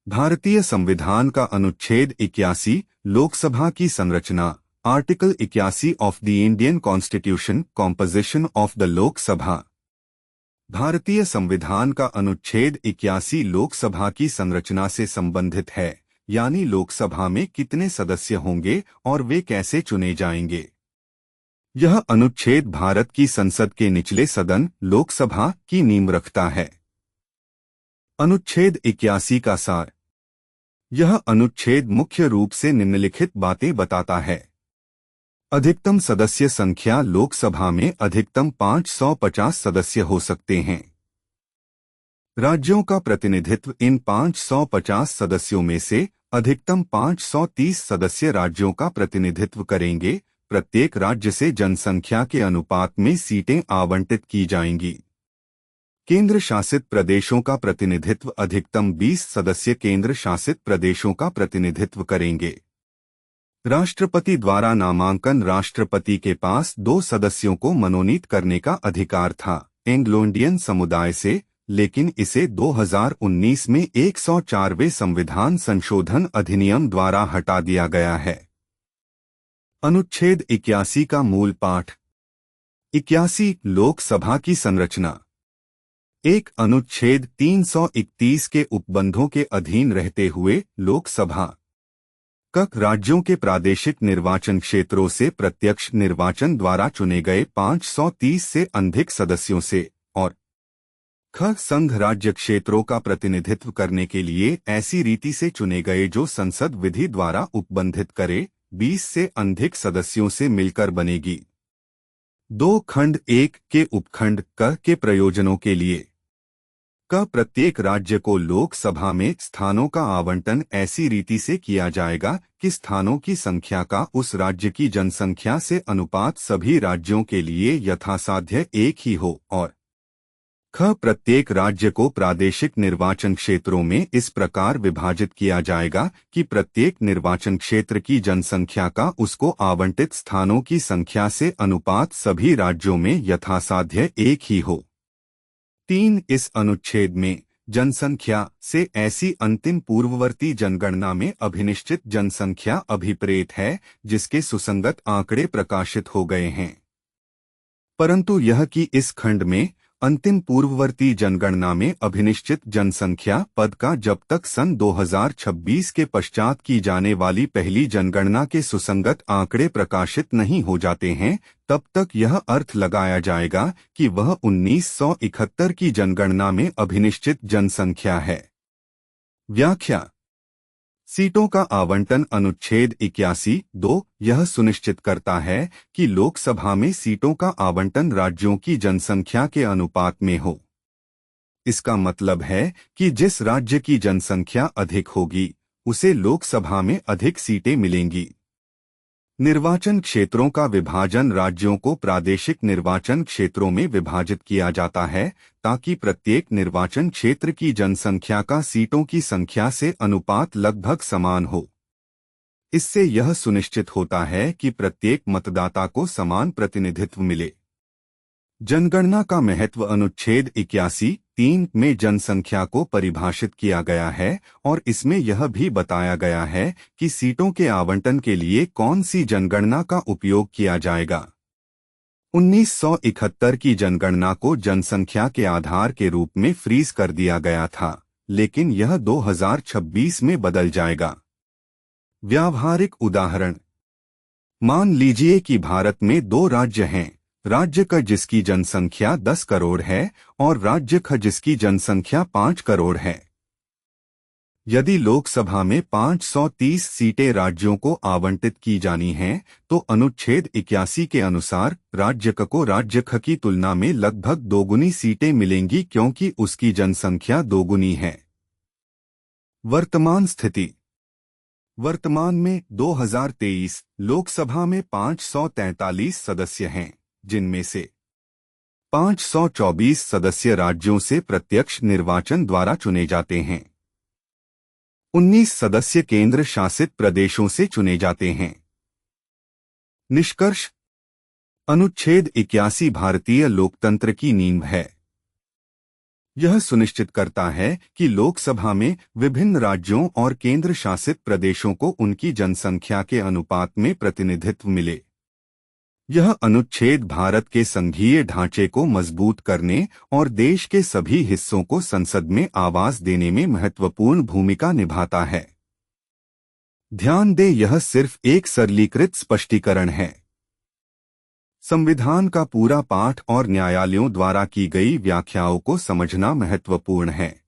भारतीय संविधान का अनुच्छेद 81 लोकसभा की संरचना article 81 of the Indian constitution composition of the Lok Sabha. भारतीय संविधान का अनुच्छेद 81 लोकसभा की संरचना से संबंधित है, यानी लोकसभा में कितने सदस्य होंगे और वे कैसे चुने जाएंगे। यह अनुच्छेद भारत की संसद के निचले सदन लोकसभा की नींव रखता है। अनुच्छेद 81 का सार। यह अनुच्छेद मुख्य रूप से निम्नलिखित बातें बताता है। अधिकतम सदस्य संख्या लोकसभा में अधिकतम 550 सदस्य हो सकते हैं। राज्यों का प्रतिनिधित्व इन 550 सदस्यों में से अधिकतम 530 सदस्य राज्यों का प्रतिनिधित्व करेंगे। प्रत्येक राज्य से जनसंख्या के अनुपात में सीटें आवंटित की जाएंगी। केंद्र शासित प्रदेशों का प्रतिनिधित्व अधिकतम 20 सदस्य केंद्र शासित प्रदेशों का प्रतिनिधित्व करेंगे। राष्ट्रपति द्वारा नामांकन। राष्ट्रपति के पास 2 सदस्यों को मनोनीत करने का अधिकार था एंग्लो इंडियन समुदाय से, लेकिन इसे 2019 में 104वें संविधान संशोधन अधिनियम द्वारा हटा दिया गया है। अनुच्छेद 81 का मूल पाठ। 81 लोकसभा की संरचना। एक अनुच्छेद 331 के उपबंधों के अधीन रहते हुए लोकसभा क राज्यों के प्रादेशिक निर्वाचन क्षेत्रों से प्रत्यक्ष निर्वाचन द्वारा चुने गए 530 से अधिक सदस्यों से और ख संघ राज्य क्षेत्रों का प्रतिनिधित्व करने के लिए ऐसी रीति से चुने गए जो संसद विधि द्वारा उपबंधित करे 20 से अधिक सदस्यों से मिलकर बनेगी। 2 खंड 1 के उपखंड क के प्रयोजनों के लिए क प्रत्येक राज्य को लोकसभा में स्थानों का आवंटन ऐसी रीति से किया जाएगा कि स्थानों की संख्या का उस राज्य की जनसंख्या से अनुपात सभी राज्यों के लिए यथासाध्य एक ही हो और ख प्रत्येक राज्य को प्रादेशिक निर्वाचन क्षेत्रों में इस प्रकार विभाजित किया जाएगा कि प्रत्येक निर्वाचन क्षेत्र की जनसंख्या का उसको आवंटित स्थानों की संख्या से अनुपात सभी राज्यों में यथासाध्य एक ही हो। 3 इस अनुच्छेद में जनसंख्या से ऐसी अंतिम पूर्ववर्ती जनगणना में अभिनिश्चित जनसंख्या अभिप्रेत है जिसके सुसंगत आंकड़े प्रकाशित हो गए हैं, परंतु यह कि इस खंड में अंतिम पूर्ववर्ती जनगणना में अभिनिश्चित जनसंख्या पद का जब तक सन 2026 के पश्चात की जाने वाली पहली जनगणना के सुसंगत आंकड़े प्रकाशित नहीं हो जाते हैं, तब तक यह अर्थ लगाया जाएगा कि वह 1971 की जनगणना में अभिनिश्चित जनसंख्या है। व्याख्या। सीटों का आवंटन। अनुच्छेद 81(2) यह सुनिश्चित करता है कि लोकसभा में सीटों का आवंटन राज्यों की जनसंख्या के अनुपात में हो। इसका मतलब है कि जिस राज्य की जनसंख्या अधिक होगी उसे लोकसभा में अधिक सीटें मिलेंगी। निर्वाचन क्षेत्रों का विभाजन। राज्यों को प्रादेशिक निर्वाचन क्षेत्रों में विभाजित किया जाता है ताकि प्रत्येक निर्वाचन क्षेत्र की जनसंख्या का सीटों की संख्या से अनुपात लगभग समान हो। इससे यह सुनिश्चित होता है कि प्रत्येक मतदाता को समान प्रतिनिधित्व मिले। जनगणना का महत्व। अनुच्छेद 81(3) में जनसंख्या को परिभाषित किया गया है और इसमें यह भी बताया गया है कि सीटों के आवंटन के लिए कौन सी जनगणना का उपयोग किया जाएगा। 1971 की जनगणना को जनसंख्या के आधार के रूप में फ्रीज कर दिया गया था, लेकिन यह 2026 में बदल जाएगा। व्यावहारिक उदाहरण। मान लीजिए कि भारत में 2 राज्य हैं, राज्य क जिसकी जनसंख्या 10 करोड़ है और राज्य ख जिसकी जनसंख्या 5 करोड़ है। यदि लोकसभा में 530 सीटें राज्यों को आवंटित की जानी हैं, तो अनुच्छेद 81 के अनुसार राज्य क को राज्य ख की तुलना में लगभग दोगुनी सीटें मिलेंगी क्योंकि उसकी जनसंख्या दोगुनी है। वर्तमान स्थिति। वर्तमान में 2023 लोकसभा में 543 सदस्य हैं, जिनमें से 524 सदस्य राज्यों से प्रत्यक्ष निर्वाचन द्वारा चुने जाते हैं। 19 सदस्य केंद्र शासित प्रदेशों से चुने जाते हैं। निष्कर्ष। अनुच्छेद 81 भारतीय लोकतंत्र की नींव है। यह सुनिश्चित करता है कि लोकसभा में विभिन्न राज्यों और केंद्र शासित प्रदेशों को उनकी जनसंख्या के अनुपात में प्रतिनिधित्व मिले। यह अनुच्छेद भारत के संघीय ढांचे को मजबूत करने और देश के सभी हिस्सों को संसद में आवाज देने में महत्वपूर्ण भूमिका निभाता है। ध्यान दें, यह सिर्फ एक सरलीकृत स्पष्टीकरण है। संविधान का पूरा पाठ और न्यायालयों द्वारा की गई व्याख्याओं को समझना महत्वपूर्ण है।